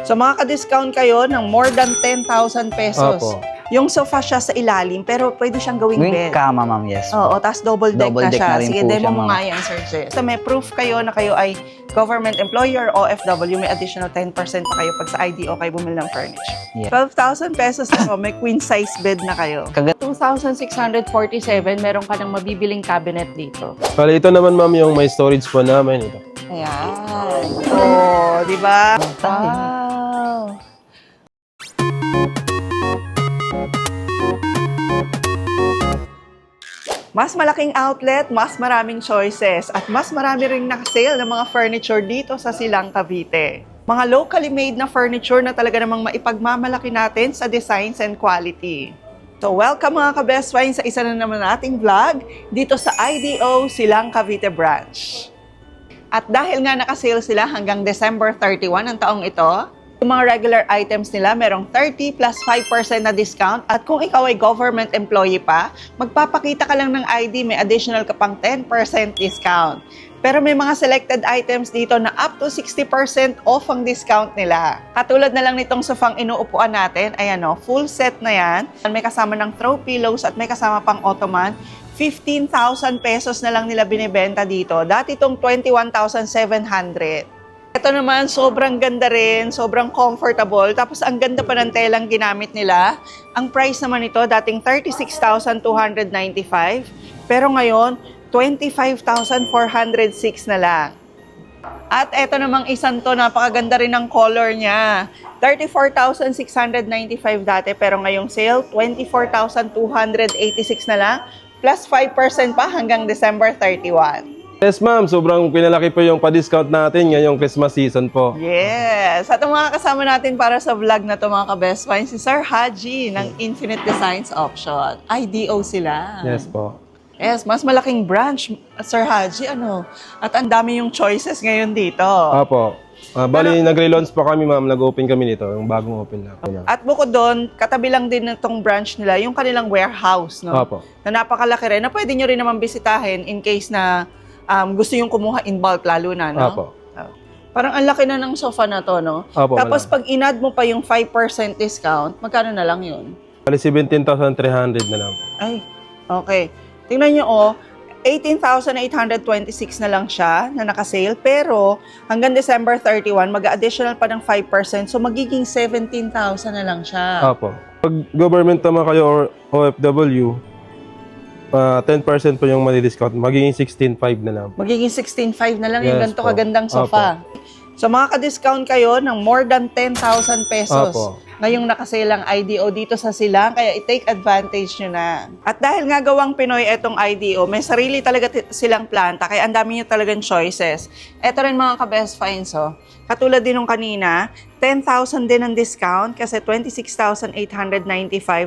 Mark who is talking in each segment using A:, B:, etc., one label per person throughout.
A: So makaka-discount kayo ng more than 10,000 pesos.
B: Opo.
A: Yung sofa siya sa ilalim, pero pwede siyang gawing
C: Yung
A: bed.
C: kama, ma'am, yes.
A: Oo, tapos double deck
C: Double
A: na
C: deck
A: siya.
C: na rin
A: Sige,
C: po
A: demo
C: siya,
A: mo
C: ma'am.
A: nga yan, Sir Jess. So may proof kayo na kayo ay government employee or OFW, may additional 10% pa kayo pag sa IDO kayo bumili ng furniture.
C: Yeah.
A: 12,000 pesos na po, may queen size bed na kayo.
C: Kagat
A: 2,647, meron ka ng mabibiling cabinet dito.
B: Bali, ito naman ma'am yung may storage po namin. Ito.
A: Ayan. Oh, di ba? Wow. Mas malaking outlet, mas maraming choices, at mas marami ring naka-sale ng mga furniture dito sa Silang, Cavite. Mga locally made na furniture na talaga namang maipagmamalaki natin sa designs and quality. So welcome mga ka-best wine sa isa na naman nating vlog dito sa IDO Silang, Cavite branch. At dahil nga naka-sale sila hanggang December 31 ng taong ito, yung mga regular items nila merong 30 plus 5% na discount, at kung ikaw ay government employee pa, magpapakita ka lang ng ID, may additional ka pang 10% discount. Pero may mga selected items dito na up to 60% off ang discount nila. Katulad na lang nitong sofang inuupuan natin, ayan o, full set na yan. May kasama ng throw pillows at may kasama pang ottoman. 15,000 pesos na lang nila binibenta dito. Dati itong 21,700. Ito naman, sobrang ganda rin, sobrang comfortable. Tapos ang ganda pa ng telang ginamit nila. Ang price naman nito, dating 36,295. Pero ngayon, 25,406 na lang. At ito namang isang to, napakaganda rin ng color niya. 34,695 dati, pero ngayong sale, 24,286 na lang. Plus 5% pa hanggang December 31.
B: Yes ma'am, sobrang pinalaki po yung pa-discount natin ngayong Christmas season po.
A: Yes! At ang mga kasama natin para sa vlog na to mga ka-best find, si Sir Haji ng Infinite Designs Option. IDO sila.
B: Yes po.
A: Yes, mas malaking branch, Sir Haji, ano? At ang dami yung choices ngayon dito.
B: Opo. Bali, nag-relaunch pa kami ma'am, nag-open kami nito, yung bagong open na.
A: At bukod doon, katabi lang din itong branch nila, yung kanilang warehouse, no?
B: Opo.
A: Na napakalaki rin, na pwede nyo rin naman bisitahin in case na gusto yung kumuha in bulk, lalo na, no?
B: Opo.
A: Parang ang laki na ng sofa na to, no?
B: Opo,
A: Tapos
B: malaki.
A: pag inad mo pa yung 5% discount, magkano na lang yun?
B: Bali, 17,300 na lang po.
A: Ay, okay. Tingnan nyo, oh, 18,826 na lang siya na naka-sale, pero hanggang December 31, mag-additional pa ng 5%, so magiging 17,000 na lang siya.
B: Opo. Pag government naman kayo or OFW, 10% po yung mali-discount, magiging 16,500 na lang.
A: Magiging 16,500 na lang yung
B: Yes
A: ganito
B: po.
A: kagandang sofa. So makaka-discount kayo ng more than 10,000 pesos.
B: Opo.
A: Ngayong nakaselang IDO dito sa Silang, kaya i-take advantage nyo na. At dahil nga gawang Pinoy etong IDO, may sarili talaga silang planta, kaya ang dami nyo talagang choices. Eto rin mga ka-best finds, oh. Katulad din nung kanina, 10,000 din ang discount kasi 26,895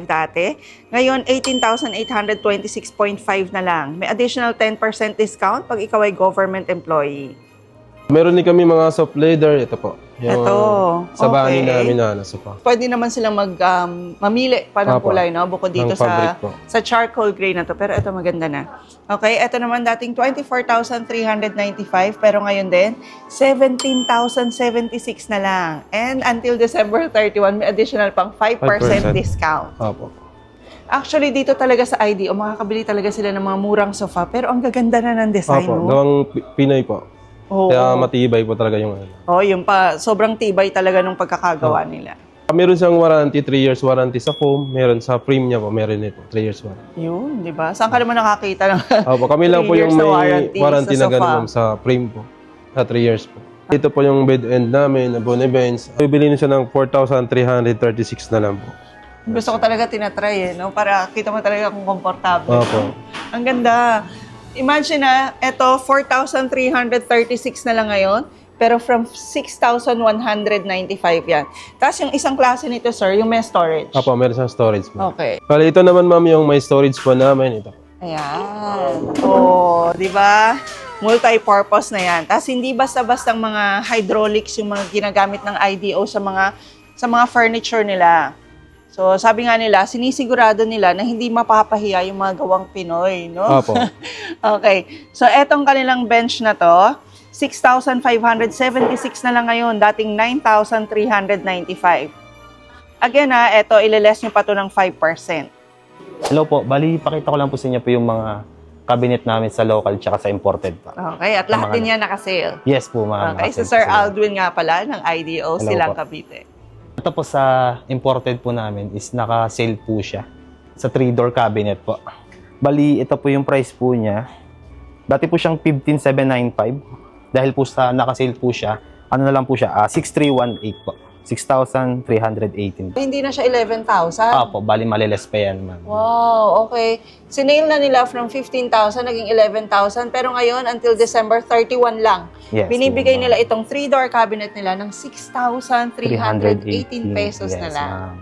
A: dati. Ngayon, 18,826.5 na lang. May additional 10% discount pag ikaw ay government employee.
B: Meron din kami mga soft leather, ito po. Yung
A: Ito,
B: sa bahay
A: okay.
B: namin na sofa.
A: Pwede naman silang mamili pa ng
B: Opo.
A: kulay, no? Bukod dito
B: Ng fabric po.
A: sa charcoal gray na to. Pero ito maganda na. Okay, ito naman dating 24,395, pero ngayon din, 17,076 na lang. And until December 31, may additional pang 5%
B: 5%.
A: discount.
B: Opo.
A: Actually, dito talaga sa IDO, makakabili talaga sila ng mga murang sofa, pero ang gaganda na ng design,
B: Opo,
A: no?
B: gawang Pinoy po.
A: Oo.
B: Kaya matibay po talaga yung ano.
A: Oh, yung pa, sobrang tibay talaga nung pagkakagawa nila.
B: Meron siyang warranty, 3 years warranty sa foam. Meron sa frame niya po, meron ito, 3 years warranty.
A: Yun, di ba? Saan ka naman nakakita ng
B: Opo, kami lang
A: 3
B: po
A: years
B: yung
A: na
B: may warranty
A: sa
B: na
A: sofa?
B: gano'n sa frame po. Sa 3 years po. Ito po yung bed end namin, na Bon Events. Bibili siya ng 4,336 na lang po.
A: Gusto ko talaga tinatry, no? Para kita mo talaga kung komportable.
B: Opo.
A: Ang ganda. Imagine na, eto, 4,336 na lang ngayon, pero from 6,195 yan. Tapos yung isang klase nito, sir, yung may storage.
B: Opo, meron siyang storage po.
A: Okay.
B: Bali, ito naman ma'am yung may storage po namin. Ito.
A: Ayan. Oh, di ba? Multi-purpose na yan. Tapos hindi basta-bastang mga hydraulics yung mga ginagamit ng IDO sa mga furniture nila. So, sabi nga nila, sinisigurado nila na hindi mapapahiya yung mga gawang Pinoy, no?
B: Opo.
A: Okay. So, etong kanilang bench na to, 6,576 na lang ngayon, dating 9,395. Again eto, ililess nyo pa to ng 5%.
C: Hello po, bali pakita ko lang po sa inyo po yung mga cabinet namin sa local tsaka sa imported pa.
A: Okay, at lahat din yan naka-sale.
C: Yes po, mga
A: Okay, so
C: nakasense
A: Sir
C: po sila.
A: Aldwin nga pala ng IDO,
C: Hello
A: Silang
C: po.
A: Cavite.
C: Ito po sa imported po namin is naka-sale po siya sa 3-door cabinet po. Bali, ito po yung price po niya. Dati po siyang 15,795. Dahil po sa naka-sale po siya, ano na lang po siya, 6,318 po. 6,318.
A: Hindi na siya 11,000?
C: Po, bali maliles pa yan, ma'am.
A: Wow, okay. Sinail na nila from 15,000 naging 11,000 pero ngayon until December 31 lang.
C: Yes,
A: Binibigay
C: po,
A: nila itong 3-door cabinet nila ng 6,318 pesos
C: Yes,
A: na lang.
C: ma'am.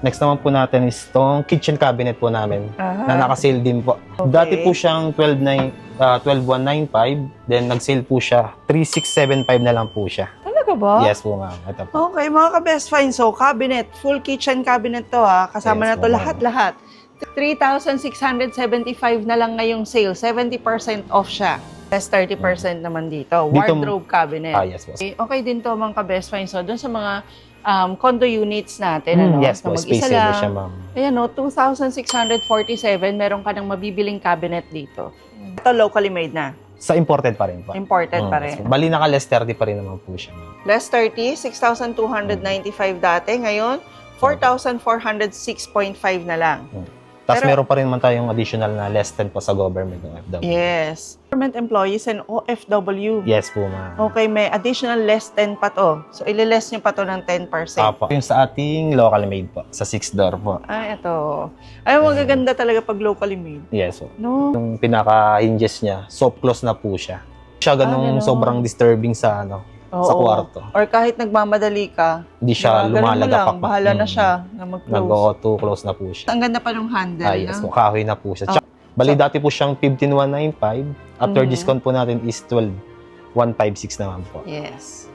C: Next naman po natin is itong kitchen cabinet po namin na naka-sale din po.
A: Okay.
C: Dati po siyang 12,195, then nag-sale po siya 3,675 na lang po siya.
A: Talaga ba?
C: Yes po, ma'am. Ito po.
A: Okay, mga ka-best find. So, cabinet, full kitchen cabinet to Kasama
C: Yes,
A: na to
C: ma'am.
A: lahat-lahat. 3,675 na lang ngayong sale. 70% off siya. Less 30% naman dito. Wardrobe cabinet.
C: Yes po.
A: Okay din to mga ka-best find. So, dun sa mga condo units natin,
C: Yes
A: na
C: po,
A: mag-isa
C: space saver
A: lang.
C: siya, ma'am.
A: Ayan 2,647, meron ka ng mabibiling cabinet dito. Ito locally made na.
C: Sa imported pa rin po.
A: Imported pa
C: Yes
A: rin.
C: po. Bali, naka-less 30 pa rin naman po siya, ma'am.
A: Less 30, 6,295 dati. Ngayon, 4,406.5 na lang.
C: Tapos
A: Pero-
C: meron pa rin naman tayong additional na less 10 po sa government ng FW.
A: Yes. Government employees and OFW.
C: Yes po, ma'am.
A: Okay, may additional less 10 pa to. So, ililess nyo pa to ng 10%.
C: Apo. Yung sa ating local made po, sa 6-door po.
A: Ay, ito. Ay, magaganda talaga pag locally made.
C: Yes po.
A: No?
C: Yung pinaka-hinges niya, soft close na po siya. Siya ganung
A: ganun.
C: sobrang disturbing sa sa
A: Oo.
C: kwarto.
A: Or kahit nagmamadali ka,
C: Hindi siya
A: ganun mo
C: lumalaga
A: lang, bahala na siya na mag-close.
C: Nag-auto close na po siya.
A: Ang ganda pa ng handle.
C: Yes
A: no?
C: po, kahoy na po siya. Tsaka, bali dati po siyang 15,195. After discount po natin is 12,156 naman po.
A: Yes.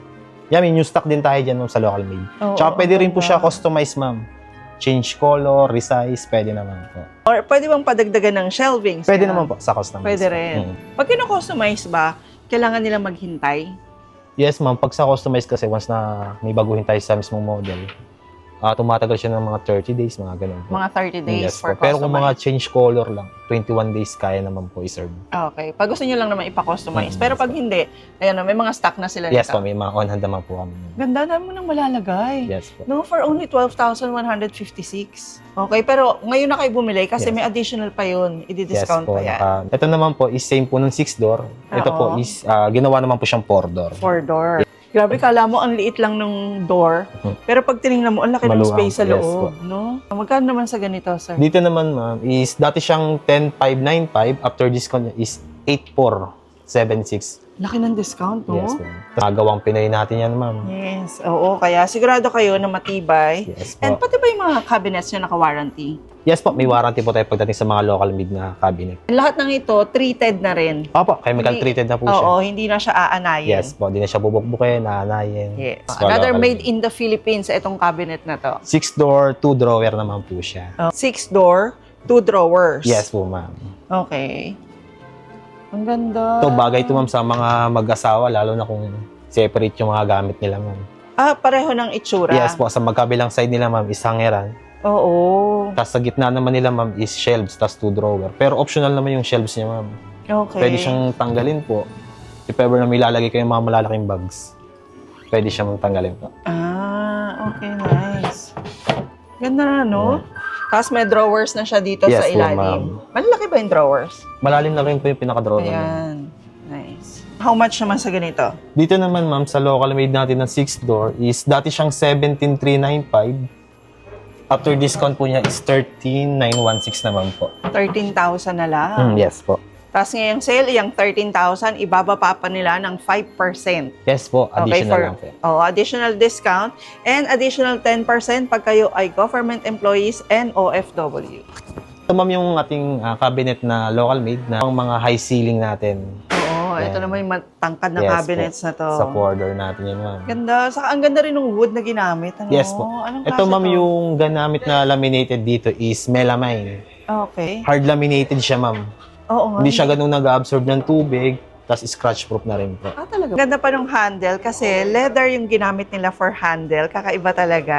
C: Yeah, may new stock din tayo dyan, ma'am, sa local made.
A: Oo,
C: Tsaka pwede rin po
A: ganda.
C: siya customize, ma'am. Change color, resize, pwede naman po.
A: Or pwede bang padagdagan ng shelvings?
C: Pwede
A: Kaya-
C: naman po sa customize.
A: Pwede rin. Pag kino-customize ba, kailangan nila maghintay?
C: Yes, ma'am. Pag sa customize kasi, once na may baguhin tayo sa mismong model, tumatagal siya ng mga 30 days, mga ganun po.
A: Mga 30 days
C: Yes
A: for
C: po. Pero kung mga
A: customize.
C: change color lang, 21 days kaya naman po i-serve.
A: Okay. Pag gusto nyo lang naman ipa-customize.
C: Mm,
A: Pero
C: yes
A: pag
C: po.
A: hindi, ayan, may mga stock na sila
C: Yes
A: nito.
C: po, may mga on-hand naman po kami.
A: Ganda naman mo nang malalagay.
C: Yes po.
A: No, for only 12,156. Okay, pero ngayon na kayo bumili kasi
C: Yes.
A: may additional pa yun. I-discount
C: Yes po.
A: pa yan.
C: Ito naman po is same po ng 6-door. Ito
A: Oo.
C: po is ginawa naman po siyang 4-door.
A: 4-door. Grabe, kala mo ang liit lang ng door. Pero pag tinignan mo, ang laki ng
C: Maluwang,
A: space sa
C: yes
A: loob.
C: po.
A: No? Magkano naman sa ganito, sir?
C: Dito naman, ma'am, is dati siyang 10,595. After discount niya is 8,476.
A: Laki ng discount, no?
C: Yes po. Nagawang Pinoy natin yan, ma'am.
A: Yes, oo. Kaya sigurado kayo na matibay.
C: Yes
A: And
C: po.
A: pati ba yung mga cabinets nyo naka-warranty?
C: Yes po, may warranty po tayo pagdating sa mga local made na cabinet.
A: Lahat ng ito, treated na rin.
C: Opo, chemical
A: Hindi-
C: treated na po siya.
A: Oo, hindi na siya aanayin.
C: Yes po, di na siya bubukbukin, naanayin.
A: Yes.
C: So,
A: Another
C: local
A: made in the Philippines, itong cabinet na to.
C: 6-door, 2-drawer naman po siya.
A: 6-door, 2 drawers.
C: Yes po, ma'am.
A: Okay. Ang ganda.
C: Ito, bagay ito, ma'am, sa mga mag-asawa, lalo na kung separate yung mga gamit nila, ma'am.
A: Pareho ng itsura.
C: Yes po, sa magkabilang side nila, ma'am, is hangeran.
A: Oo.
C: Tapos sa gitna naman nila, ma'am, is shelves, tapos 2-drawer. Pero optional naman yung shelves niya, ma'am.
A: Okay.
C: Pwede siyang tanggalin po. If ever na may lalagay kayong mga malalaking bags, pwede siyang tanggalin po.
A: Okay, nice. Ganda na, no? Tapos may drawers na siya dito
C: Yes
A: sa
C: po,
A: ilalim. Malaki ba yung drawers?
C: Malalim na rin po yung pinaka-drawer naman.
A: Ayan. Nice. How much naman sa ganito?
C: Dito naman, ma'am, sa local made natin ng 6-door is dati siyang 17,395. After discount po niya is 13,916 naman po.
A: 13,000 na lang.
C: Yes po.
A: Tapos ngayong sale, yung 13,000, ibababa pa nila ng 5%.
C: Yes po, additional lang po.
A: Additional discount and additional 10% pag kayo ay government employees and OFW.
C: Ito, ma'am, yung ating cabinet na local made na pang mga high ceiling natin.
A: Ito
C: Yan.
A: naman yung matangkad na
C: Yes
A: cabinets
C: po.
A: na to.
C: Sa 4-door natin yan, ma'am.
A: Ganda. Saka ang ganda rin ng wood na ginamit. Ano?
C: Yes po.
A: Anong
C: Ito,
A: klase
C: ma'am,
A: to?
C: yung ganamit na laminated dito is melamine.
A: Okay.
C: Hard laminated siya, ma'am.
A: Oo nga.
C: Hindi siya ganun nag-absorb ng tubig. Tapos scratch-proof na rin po.
A: Ah, talaga. Ganda pa ng handle kasi leather yung ginamit nila for handle. Kakaiba talaga.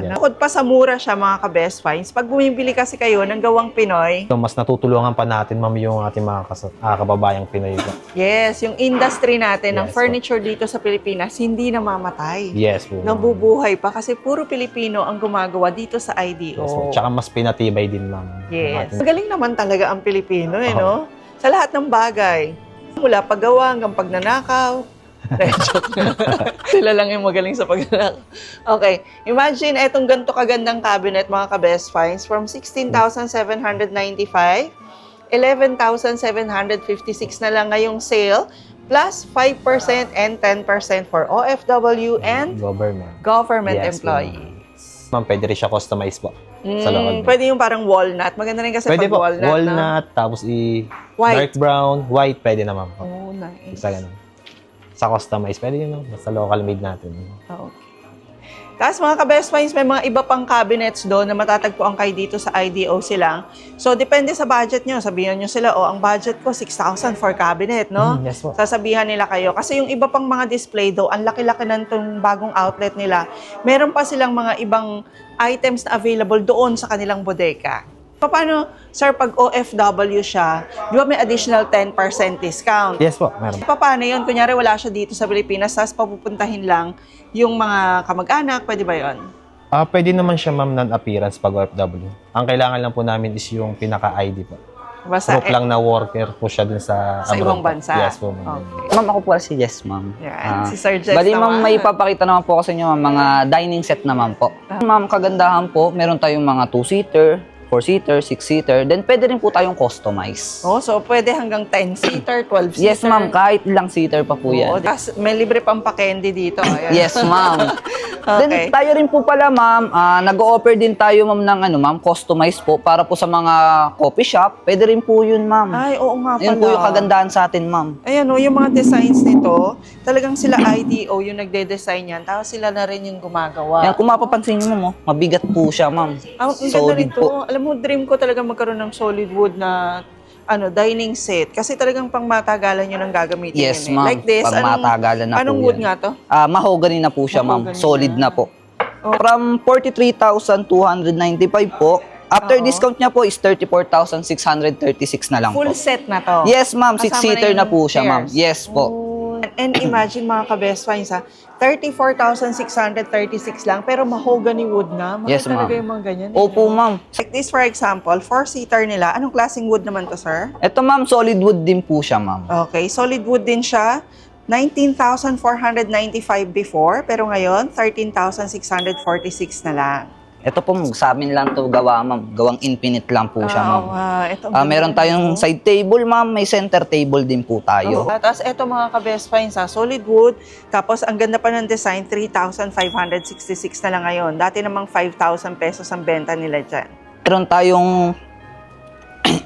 C: Yeah.
A: Bukod pa sa mura siya, mga ka-best finds, pag bumibili kasi kayo ng gawang Pinoy,
C: So, mas natutulungan pa natin, ma'am, yung ating mga kababayang Pinoy po.
A: yes, yung industry natin ng
C: Yes,
A: furniture dito sa Pilipinas, hindi namamatay.
C: Yes po. ma'am.
A: Nabubuhay pa kasi puro Pilipino ang gumagawa dito sa IDO.
C: Yes, po. Tsaka mas pinatibay din, ma'am.
A: Yes.
C: Yung ating-
A: Magaling naman talaga ang Pilipino,
C: Oo.
A: no? Sa lahat ng bagay. Mula paggawa hanggang pagnanakaw. Joke lang. Sila lang yung magaling sa pagnanakaw. Okay. Imagine, etong ganito kagandang cabinet, mga ka-best finds, from 16,795, 11,756 na lang ngayong sale, plus 5% and 10% for OFW and government
C: Yes,
A: employees.
C: Ma'am, pwede rin siya customize po. Sa loob.
A: Pwede yung parang walnut. Maganda rin kasi
C: Pwede
A: pag
C: po.
A: walnut.
C: Walnut,
A: No?
C: tapos
A: White.
C: dark brown, white, pwede naman po.
A: Oh, nice.
C: Sa ganun. Sa customize, pwede yun, ma'am. Sa local made natin.
A: Okay. Tapos mga ka-best finds, may mga iba pang cabinets doon na matatagpuan kayo dito sa IDO silang. So, depende sa budget nyo. Sabihan nyo sila, ang budget ko, 6,000 for cabinet, no?
C: Yes po.
A: Sasabihan nila kayo. Kasi yung iba pang mga display daw, ang laki-laki ng itong bagong outlet nila. Meron pa silang mga ibang items na available doon sa kanilang bodega. Paano, sir, pag OFW siya, di ba may additional 10% discount?
C: Yes po, meron.
A: Paano yun? Kunyari, wala siya dito sa Pilipinas, tapos papupuntahin lang yung mga kamag-anak, pwede ba yun?
C: Pwede naman siya, ma'am, non-appearance pag OFW. Ang kailangan lang po namin is yung pinaka-ID po.
A: Basta,
C: Proof lang na worker po siya dun sa
A: sa ibang
C: abroad po.
A: bansa?
C: Yes po, ma'am.
A: Okay.
D: Ma'am, ako po si Jess, ma'am.
A: Yan, si Sir Jess
D: Bali,
A: naman.
D: ma'am, may ipapakita naman po kasi inyo, ma'am, mga dining set naman po. Ma'am, kagandahan po, meron tayong mga 2-seater, 4-seater, 6-seater, then pwede rin po tayong customize.
A: Oh, so pwede hanggang 10-seater, 12-seater.
D: Yes, ma'am, kahit ilang seater pa po
A: Oo,
D: yan.
A: tas may libre pang pa-candy dito. Ayan.
D: Yes, ma'am.
A: Okay.
D: Then tayo rin po pala, ma'am, nag-o-offer din tayo, ma'am, ng ma'am, customize po para po sa mga coffee shop. Pwede rin po yun, ma'am.
A: Ay, oo nga pala.
D: Yun po yung kagandahan sa atin, ma'am.
A: Ayan yung mga designs nito, talagang sila IDO yung nagde-design yan, tapos sila na rin yung gumagawa.
D: Yan, kung mapapansin nyo, ma'am, mabigat po siya, ma'am.
A: Ang ganda
D: Solid
A: nito.
D: po.
A: Alam mo, dream ko talaga magkaroon ng solid wood na dining set. Kasi talagang pang matagalan yun ang gagamitin
D: Yes,
A: yun eh.
D: ma'am.
A: Like this,
D: Pag matagalan na
A: anong
D: po
A: wood
D: yan.
A: nga to?
D: Mahogany na po siya, ma'am.
A: Mahogany
D: Solid
A: na.
D: na po.
A: Oh.
D: From 43,295 po, after
A: Oo.
D: discount niya po is 34,636 na lang
A: Full
D: po.
A: set na to.
D: Yes, ma'am.
A: Kasama
D: 6-seater
A: na
D: na
A: yung
D: po siya, ma'am.
A: chairs.
D: Yes po.
A: Oh. And imagine mga ka-best finds 34,636 lang, pero mahogany wood na. Mahal
D: Yes,
A: talaga
D: ma'am.
A: yung mga ganyan.
D: Opo, ma'am.
A: Like this, for example, 4-seater nila. Anong klaseng wood naman to, sir?
D: Ito, ma'am, solid wood din po siya, ma'am.
A: Okay, solid wood din siya. 19,495 before, pero ngayon, 13,646 na lang.
D: Ito po, sa amin lang to gawa, ma'am. Gawang infinite lang po siya, ma'am.
A: Ito,
D: Meron tayong side table, ma'am. May center table din po tayo.
A: Tapos ito mga ka-best finds, solid wood. Tapos ang ganda pa ng design, 3,566 na lang ngayon. Dati namang 5,000 pesos ang benta nila dyan.
D: Meron tayong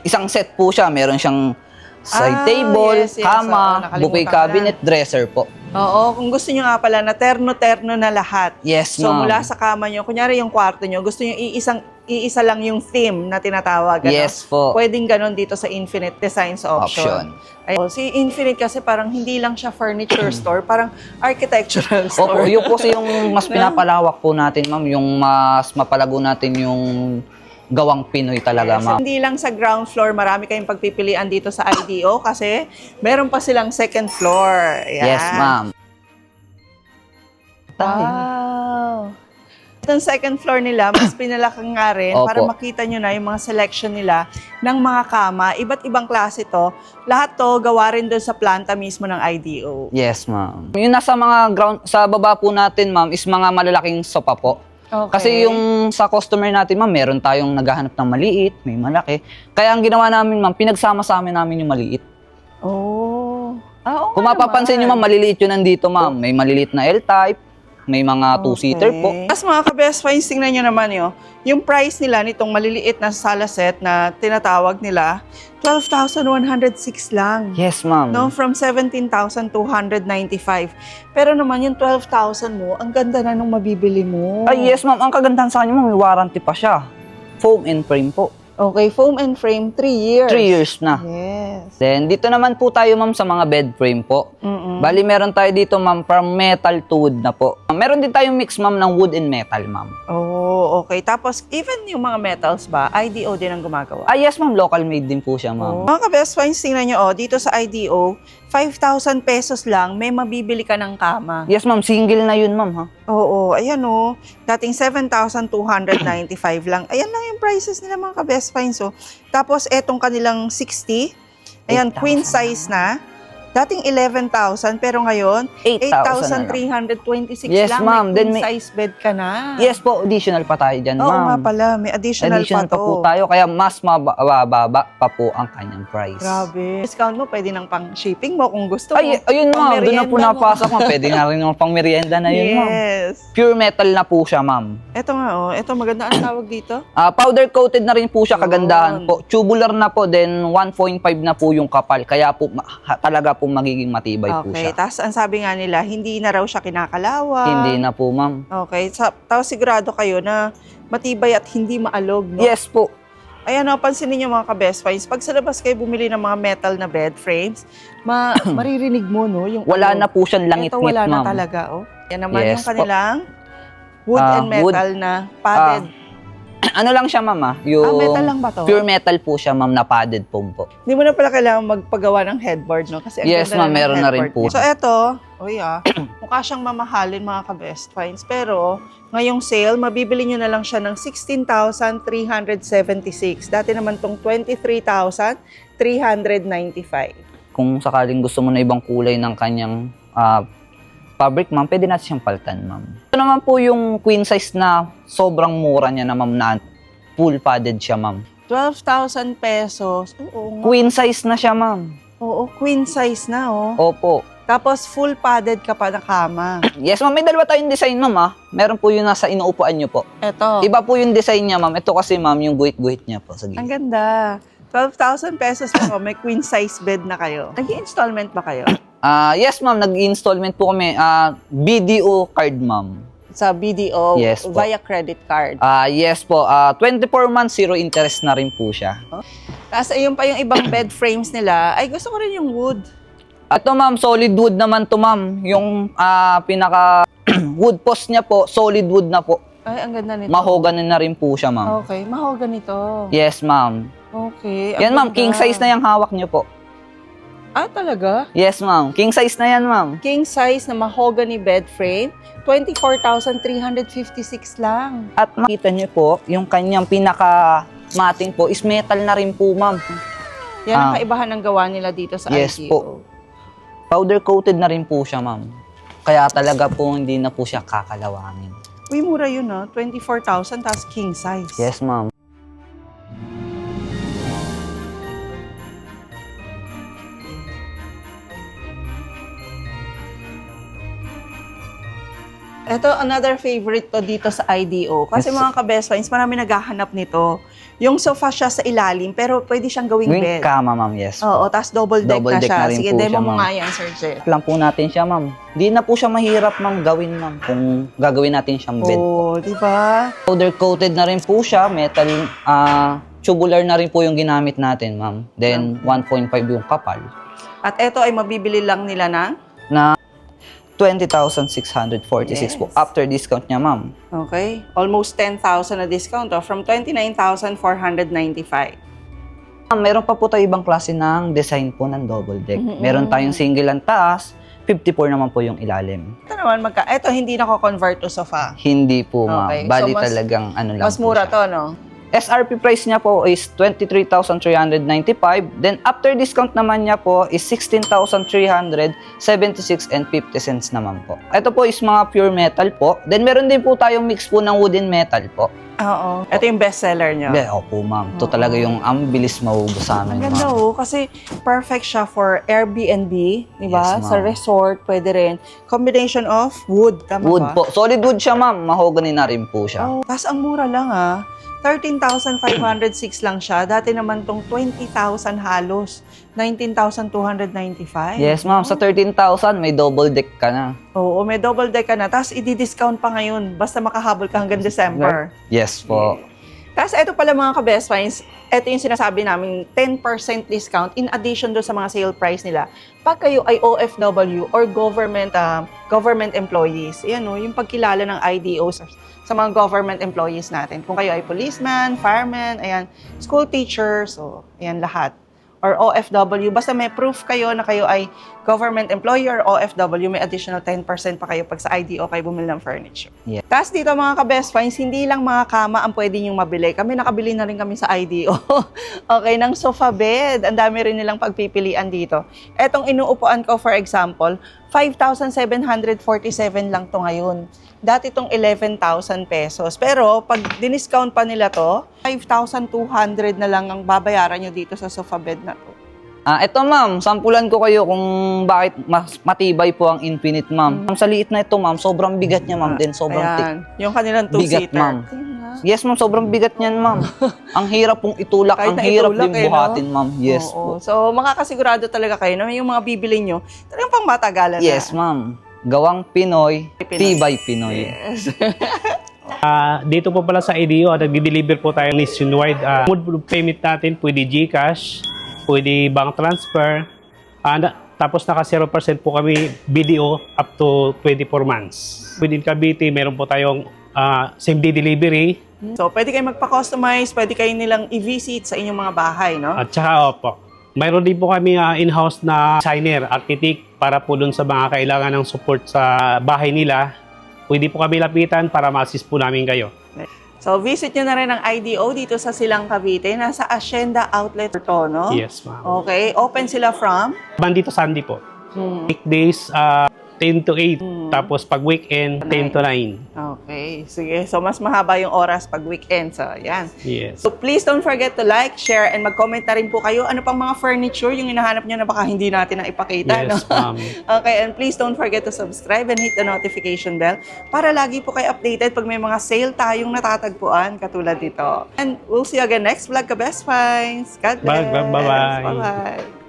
D: isang set po siya. Meron siyang side table,
A: yes, yes. Oo,
D: kama,
A: nakalimutan
D: buffet
A: ko na.
D: cabinet, dresser po.
A: Oo, kung gusto nyo nga pala na terno-terno na lahat.
D: Yes,
A: So
D: ma'am.
A: mula sa kama nyo, kunyari yung kwarto nyo, gusto nyo iisa lang yung theme na tinatawag. Ano?
D: Yes po.
A: Pwedeng ganon dito sa Infinite Designs Option. Ayun. Si Infinite kasi parang hindi lang siya furniture store, parang architectural store.
D: Opo, yun po yung mas pinapalawak po natin, ma'am. Yung mas mapalago natin yung gawang Pinoy talaga,
A: Yes,
D: ma'am.
A: hindi lang sa ground floor, marami kayong pagpipilian dito sa IDO kasi meron pa silang second floor. Ayan.
D: Yes, ma'am.
A: Wow. Itong second floor nila, mas pinalaki nga rin
D: Opo.
A: para makita nyo na yung mga selection nila ng mga kama. Iba't ibang klase to. Lahat to gawa rin doon sa planta mismo ng IDO.
D: Yes, ma'am. Yung nasa mga ground, sa baba po natin, ma'am, is mga malalaking sofa po.
A: Okay.
D: Kasi yung sa customer natin, ma'am, meron tayong naghahanap ng maliit, may malaki. Kaya ang ginawa namin, ma'am, pinagsama-sama namin yung maliit.
A: Oh. Oo
D: Kung
A: nga
D: mapapansin nyo,
A: naman.
D: ma'am, maliliit yun nandito, ma'am. May maliliit na L-type, may mga two-seater po.
A: Tapos mga ka-best finds, tingnan nyo naman yun. Yung price nila nitong maliliit na sala set na tinatawag nila, 12,106 lang.
D: Yes, ma'am.
A: No, from 17,295. Pero naman yung 12,000 mo, ang ganda na nung mabibili mo.
D: Ay, yes, ma'am. Ang kagandahan sa kanya, ma'am, may warranty pa siya. Foam and frame po.
A: Okay, foam and frame, 3 years.
D: 3 years na.
A: Yes.
D: Then, dito naman po tayo, ma'am, sa mga bed frame po. Bali, meron tayo dito, ma'am, from metal to wood na po. Meron din tayong mix, ma'am, ng wood and metal, ma'am.
A: Oh, okay. Tapos, even yung mga metals ba, IDO din ang gumagawa?
D: Ah, yes, ma'am. Local made din po siya, ma'am.
A: Mga ka-best finds, tingnan nyo, dito sa IDO, 5,000 pesos lang, may mabibili ka ng kama.
D: Yes, ma'am. Single na yun, ma'am, ha?
A: Oo, ayan dating 7,295 lang. Ayan lang yung prices nila mga ka-best finds. Tapos, etong kanilang 60, ayan,
D: 8,000
A: queen size na. Dating 11,000, pero ngayon, 8,326
D: Yes,
A: lang.
D: ma'am.
A: May
D: Then
A: queen
D: may-
A: size bed ka na.
D: Yes po, additional pa tayo dyan,
A: Oo
D: ma'am.
A: nga pala, may additional
D: Additional
A: pa
D: pa
A: to.
D: po tayo, kaya mas mababa pa po ang kanyang price.
A: Grabe. Discount mo, pwede nang pang shipping mo kung gusto mo.
D: Ay, ayun, ma'am. Doon na po
A: Pang-merienda mo.
D: napasok, ma'am. Pwede na rin yung pang merienda na yun, ma'am.
A: Yes.
D: Pure metal na po siya, ma'am.
A: Ito nga, ito maganda ang tawag dito.
D: Powder coated na rin po siya,
A: Yun.
D: kagandahan po. Tubular na po, then 1.5 na po yung kapal. Kaya po talaga po magiging matibay po
A: Okay,
D: siya.
A: tapos ang sabi nga nila, hindi na raw siya kinakalawa.
D: Hindi na po, ma'am.
A: Okay, tapos sigurado kayo na matibay at hindi maalog, no?
D: Yes po.
A: Ayan pansinin niyo mga ka-best finds, pag sa labas kayo bumili ng mga metal na bed frames, maririnig mo, no? Yung
D: Wala
A: alog.
D: na po siyang langit-ngit,
A: Ito wala na
D: ma'am.
A: talaga, Yan naman
D: Yes
A: yung kanilang wood and
D: wood.
A: metal na padded.
D: Ano lang siya, ma'am, Yung
A: metal lang ba to?
D: pure metal po siya, ma'am, na padded foam po.
A: Hindi mo na pala kailangan magpagawa ng headboard, no? Kasi ang
D: Yes,
A: ganda
D: ma'am,
A: ng
D: meron na rin
A: headboard
D: po.
A: niya. So, eto, mukha siyang mamahalin mga ka-best finds. Pero, ngayong sale, mabibili nyo na lang siya ng 16,376. Dati naman tong 23,395.
D: Kung sakaling gusto mo na ibang kulay ng kanyang fabric, ma'am, pwede natin siyang paltan, ma'am. Ito naman po yung queen size na sobrang mura niya na, ma'am, na full padded siya, ma'am.
A: 12,000 pesos. Oo, nga.
D: Queen size na siya, ma'am.
A: Oo, queen size na,
D: Opo.
A: Tapos, full padded ka pa na kama.
D: Yes, ma'am. May dalawa tayong design, ma'am, Meron po yung nasa inuupuan niyo po.
A: Eto.
D: Iba po yung design niya, ma'am. Ito kasi, ma'am, yung guhit-guhit niya po sa
A: Ang
D: gilid.
A: ganda. 12,000 pesos po, may queen size bed na kayo. Nag-i-installment ba kayo?
D: Yes, ma'am. Nag-installment po kami. BDO card, ma'am.
A: Sa BDO,
D: Yes po.
A: via credit card.
D: Yes po. 24 months, zero interest na rin po siya.
A: Tapos ayun pa yung ibang bed frames nila. Ay, gusto ko rin yung wood.
D: Ito, ma'am, solid wood naman to, ma'am. Yung pinaka wood post niya po, solid wood na po.
A: Ay, ang ganda nito.
D: Mahogany na rin po siya, ma'am.
A: Okay, mahogany to.
D: Yes, ma'am.
A: Okay. ang
D: Yan, ma'am.
A: ganda.
D: King size na yung hawak niyo po.
A: Ah, talaga?
D: Yes, ma'am. King size na yan, ma'am.
A: King size na mahogany bed frame, 24,356 lang.
D: At makita niyo po, yung kanyang pinaka-matting po is metal na rin po, ma'am.
A: Yan ang kaibahan ng gawa nila dito sa
D: Yes
A: IDO.
D: po. Powder coated na rin po siya, ma'am. Kaya talaga po hindi na po siya kakalawangin.
A: Uy, mura yun 24,000 tapos king size.
D: Yes, ma'am.
A: Ito, another favorite to dito sa IDO. Kasi
D: Yes.
A: mga ka-best friends, marami naghahanap nito. Yung sofa siya sa ilalim, pero pwede siyang gawing
D: Wing
A: bed.
D: kama, ma'am. Yes po.
A: Oo, tapos double deck
D: Double
A: na
D: deck
A: siya.
D: na rin
A: Sige,
D: po
A: demo
D: siya,
A: mo
D: ma'am.
A: nga yan, Sir Jeff.
D: Lang po natin siya, ma'am. Di na po siya mahirap, ma'am, gawin, ma'am. Kung gagawin natin siyang bed.
A: Oh, di ba?
D: Powder coated na rin po siya. Metal, tubular na rin po yung ginamit natin, ma'am. Then, 1.5 yung kapal.
A: At ito ay mabibili lang nila ng?
D: Na 20,646 po.
A: Yes.
D: After discount niya, ma'am.
A: Okay. Almost 10,000 na discount from 29,495.
D: Meron pa po tayo ibang klase ng design po ng double deck.
A: Mm-mm.
D: Meron tayong single ang taas, 54 naman po yung ilalim.
A: Ito naman, ito hindi nako-convert to sofa.
D: Hindi po, ma'am.
A: Okay.
D: Bali
A: So, mas-
D: talagang ano lang
A: Mas
D: po
A: mura
D: siya.
A: to, no?
D: SRP price niya po is 23,395. Then after discount naman niya po is 16,376 and 50 cents naman po. Ito po is mga pure metal po. Then meron din po tayong mix po ng wood and metal po.
A: Oo. Ito yung best seller nyo.
D: Opo, ma'am. Ito talaga yung ang bilis maubos sa
A: Ang
D: amin,
A: ganda
D: ma'am.
A: kasi perfect siya for Airbnb, di ba?
D: Yes, ma'am.
A: Sa resort, pwede rin. Combination of wood, tama ba?
D: Wood po. Solid wood siya, ma'am. Mahogany na rin po siya.
A: Oh, tapos ang mura lang 13,506 lang siya. Dati naman tong 20,000 halos. 19,295.
D: Yes, ma'am. Sa 13,000, may double deck ka na.
A: Oo, may double deck ka na. Tapos i-discount pa ngayon. Basta makahabol ka hanggang December.
D: Yes po.
A: Tapos ito pala mga ka-best finds, ito yung sinasabi namin 10% discount in addition do sa mga sale price nila. Pag kayo ay OFW or government employees, yan o, yung pagkilala ng IDOs sa mga government employees natin. Kung kayo ay policeman, fireman, ayan, school teacher, so ayan lahat. Or OFW, basta may proof kayo na kayo ay government employee or OFW, may additional 10% pa kayo pag sa IDO kayo bumili ng furniture.
D: Yeah.
A: Tapos dito mga ka-best finds, hindi lang mga kama ang pwede niyong mabili. Kami nakabili na rin kami sa IDO. Okay, ng sofa bed. Ang dami rin nilang pagpipilian dito. Etong inuupuan ko, for example, 5,747 lang to ngayon. Dati itong 11,000 pesos. Pero pag diniscount pa nila to, 5,200 na lang ang babayaran nyo dito sa sofa bed na to.
D: Ito ma'am, sampulan ko kayo kung bakit mas matibay po ang Infinite ma'am. Sa liit na ito ma'am, sobrang bigat niya ma'am din, sobrang
A: Ayan, yung kanilang
D: bigat
A: two-seater.
D: ma'am. Yes ma'am, sobrang bigat niyan ma'am. Ang hirap pong itulak,
A: Kahit
D: ang
A: na
D: hirap
A: itulak,
D: din buhatin ma'am. Yes
A: Oo.
D: po.
A: So makakasigurado talaga kayo na yung mga bibili nyo, talagang pang matagalan
D: Yes
A: na.
D: ma'am. Gawang Pinoy,
A: Pinoy.
D: tibay Pinoy.
A: Yes.
E: Dito po pala sa IDO, nagdi-deliver po tayo nationwide. Mode of payment natin, pwede GCash, pwede bank transfer, tapos naka 0% po kami BDO up to 24 months. Within Cavite, meron po tayong same-day delivery.
A: So pwede kayo magpa-customize, pwede kayo nilang i-visit sa inyong mga bahay, no?
E: At saka, opo, mayroon din po kami in-house na designer, architect, para po dun sa mga kailangan ng support sa bahay nila. Pwede po kami lapitan para ma-assist po namin kayo.
A: So visit nyo na rin ang IDO dito sa Silang Cavite. Nasa Hacienda Outlet to, no?
E: Yes, ma'am.
A: Okay, open sila from?
E: Monday to Sunday po. Weekdays, 10 to 8. Tapos pag weekend, 10 to 9.
A: Okay, sige. So mas mahaba yung oras pag weekend. So, yan.
E: Yes.
A: So please don't forget to like, share, and mag-comment na rin po kayo. Ano pang mga furniture yung hinahanap nyo na baka hindi natin na ipakita,
E: Yes,
A: no?
E: ma'am.
A: Okay, and please don't forget to subscribe and hit the notification bell para lagi po kayo updated pag may mga sale tayong natatagpuan katulad dito. And we'll see you again next vlog, ka-best finds. God bless.
E: Bye-bye.
A: Bye-bye.